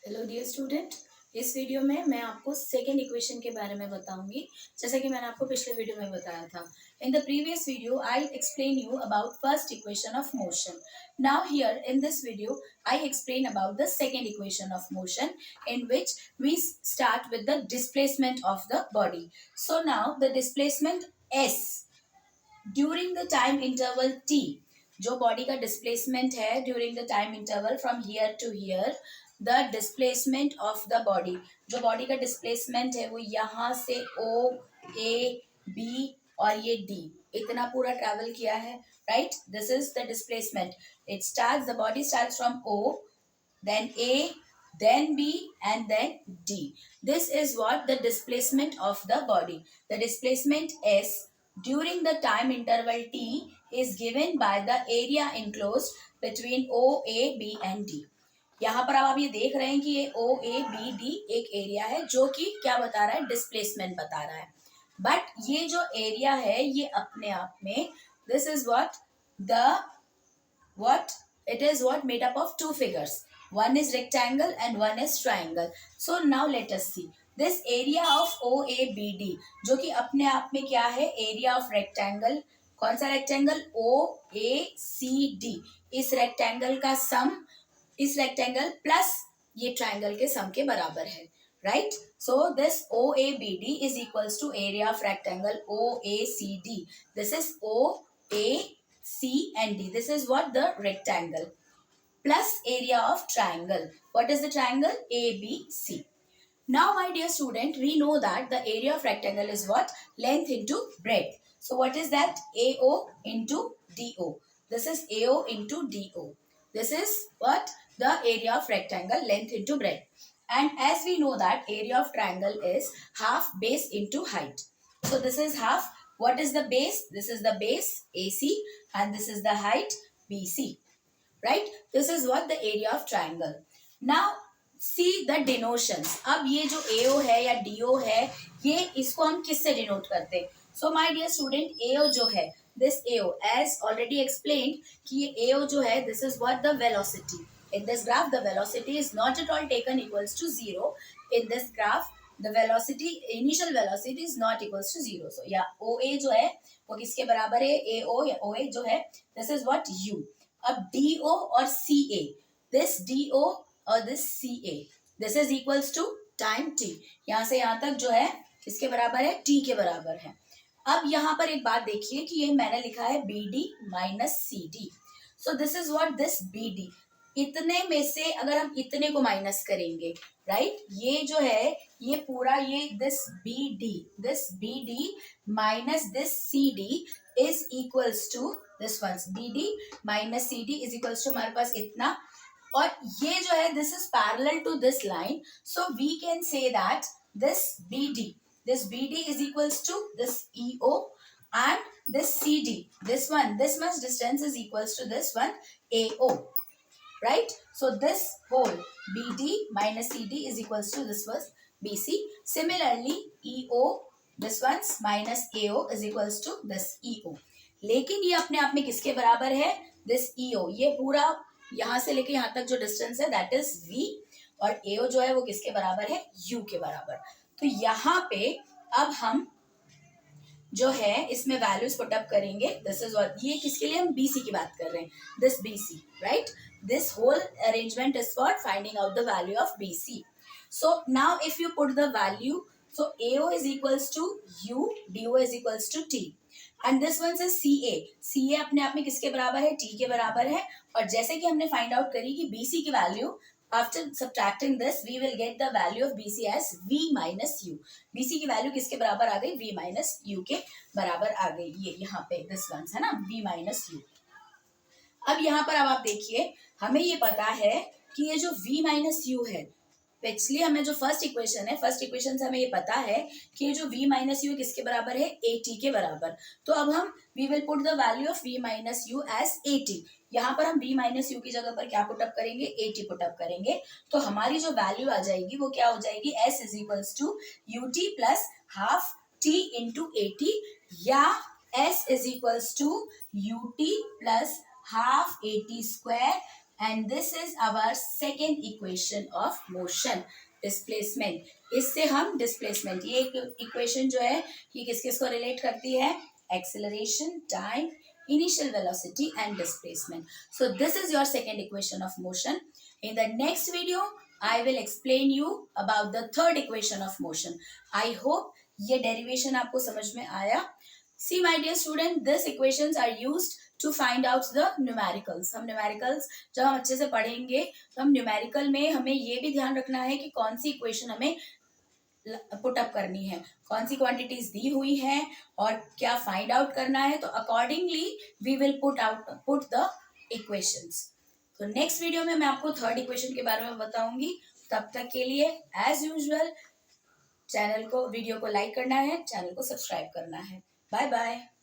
Hello dear student, इस video में मैं आपको सेकेंड इक्वेशन के बारे में बताऊंगी। जैसा कि मैंने आपको पिछले वीडियो में बताया था। In the previous video I explain you about first equation of motion. Now here in this video I explain about the second equation of motion, in which we start with the displacement of the body. So now the displacement S during the time interval T, जो body का displacement है during the time interval from here to here, the displacement of the body, जो body का displacement है वो यहाँ से ओ, ए, B और ये डी, इतना पूरा ट्रैवल किया है, right? This is the displacement. It starts, the body starts from O, then A, then B, and then D. This is what the displacement of the body. The displacement S during the time interval T is given by the area enclosed between O, A, B and D. यहाँ पर अब आप ये देख रहे हैं कि ये O, A, B, D एक एरिया है जो कि क्या बता रहा है? डिस्प्लेसमेंट बता रहा है। बट ये जो एरिया है ये अपने आप में, this is what it is what made up of two figures. One is rectangle and one is triangle. So now let us see this area of OABD, जो कि अपने आप में क्या है? Area of rectangle. कौन सा रेक्टेंगल? OACD। इस रेक्टेंगल का सम, इस रेक्टेंगल प्लस ये ट्राइंगल के सम के बराबर है, right? So this OABD is equals to area of rectangle OACD. This is OA, C and D. This is what? The rectangle plus area of triangle. What is the triangle? ABC. Now my dear student, we know that the area of rectangle is what? Length into breadth. So what is that? AO into DO. This is AO into DO. This is what? The area of rectangle, length into breadth. And as we know that area of triangle is half base into height. So this is half. What is the base? This is the base AC and this is the height BC, right? This is what the area of triangle. Now see the denotions. अब ये जो AO है या DO है, ये इसको हम किससे डिनोट करते हैं? So my dear student, AO जो है, this AO as already explained कि ये AO जो है, this is what? The velocity. In this graph the velocity is not at all taken equals to 0. In this graph the velocity, initial velocity is not equals to 0. So yeah, OA जो है वो किसके बराबर है? AO या OA जो है, this is what? U. अब DO और CA, this DO और this CA, this is equals to time t. यहाँ से यहाँ तक जो है किसके बराबर है? T के बराबर है। अब यहाँ पर एक बात देखिए कि ये मैंने लिखा है BD minus CD. So this is what? This BD. इतने में से अगर हम इतने को माइनस करेंगे, राइट, ये जो है ये पूरा ये this BD minus this CD is equals to this one. BD minus CD is equals to हमारे पास इतना, और ये जो है this is parallel to this line. So we can say that this BD is equals to this EO and this CD, this much distance is equals to this one AO, right? So this whole BD minus CD is equals to this was BC. Similarly EO, this one's minus AO is equals to this EO. लेकिन ये अपने आप में किसके बराबर है? this EO. ये पूरा यहाँ से लेके यहाँ तक जो डिस्टेंस है दैट इज V, और AO जो है वो किसके बराबर है? U के बराबर. तो यहाँ पे अब हम जो है इसमें वैल्यूज पुटअप करेंगे. दिस इज व्हाट, ये किसके लिए? हम BC की बात कर रहे हैं. This BC, right? This whole arrangement is for finding out the value of BC. So now if you put the value, so AO is equals to U, DO is equals to T. And this one says CA. CA अपने आप में किसके बराबर है? T के बराबर है. और जैसे कि हमने फाइंड आउट करी कि BC की value, after subtracting this we will get the value of BC as V minus U. BC की वैल्यू किसके बराबर आ गई? V minus U के बराबर आ गई. ये यहाँ पे this one है ना, V minus U. अब यहाँ पर अब आप देखिए, हमें ये पता है कि ये जो V माइनस यू है, पिछली हमें जो फर्स्ट इक्वेशन है, फर्स्ट इक्वेशन से हमें ये पता है कि ये जो V माइनस यू किसके बराबर है? AT के बराबर. तो अब हम we will put the value of V minus U as AT. यहाँ पर हम V माइनस यू की जगह पर क्या पुटअप करेंगे? AT पुटअप करेंगे. तो हमारी जो वैल्यू आ जाएगी वो क्या हो जाएगी? S is equals to UT plus half T into AT, या S is equals to UT plus half AT square and this is our second equation of motion, displacement. इससे हम displacement, ये equation जो है ये किस किस को relate करती है? Acceleration, time, initial velocity and displacement. So this is your second equation of motion. In the next video I will explain you about the third equation of motion. I hope ये derivation आपको समझ में आया. See my dear student, these equations are used to find out the numericals. हम numericals जब हम अच्छे से पढ़ेंगे तो हम numerical में हमें ये भी ध्यान रखना है कि कौन सी equation हमें पुट अप करनी है, कौन सी क्वांटिटीज दी हुई है और क्या फाइंड आउट करना है. तो accordingly we will put the equations. तो नेक्स्ट वीडियो में मैं आपको थर्ड इक्वेशन के बारे में बताऊंगी. तब तक के लिए एज यूजुअल वीडियो को लाइक करना है, चैनल को सब्सक्राइब करना है. Bye bye.